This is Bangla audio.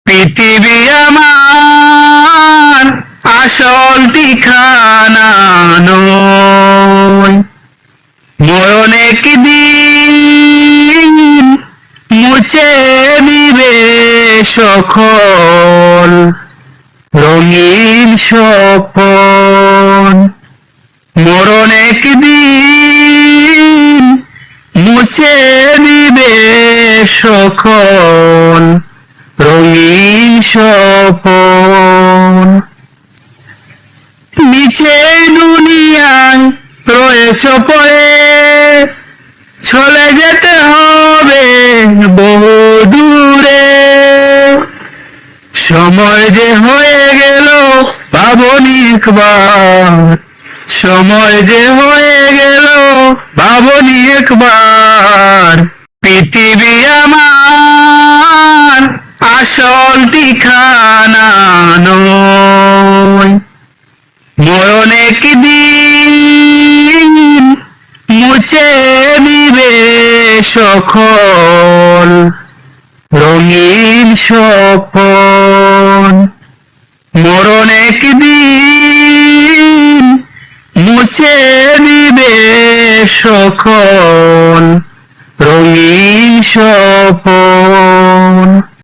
পৃথিবী আমার আসল ঠিকানা নয়, মরণ একদিন মুছে দিবে সকল রঙিন স্বপন। মরণ একদিন মুছে দিবে সকল রঙিন স্বপন। নিচে দুনিয়ায় রয়েছ পড়ে, চলে যেতে হবে বহু দূরে। সময় যে হয়ে গেল ভাবনি একবার, সময় যে হয়ে গেল ভাবনি একবার। পৃথিবী আমার আসল ঠিকানা নয়, মরণ একদিন মুছে দিবে সকল রঙিন স্বপন। মরণ একদিন মুছে দিবে সকল রঙিন স্বপন।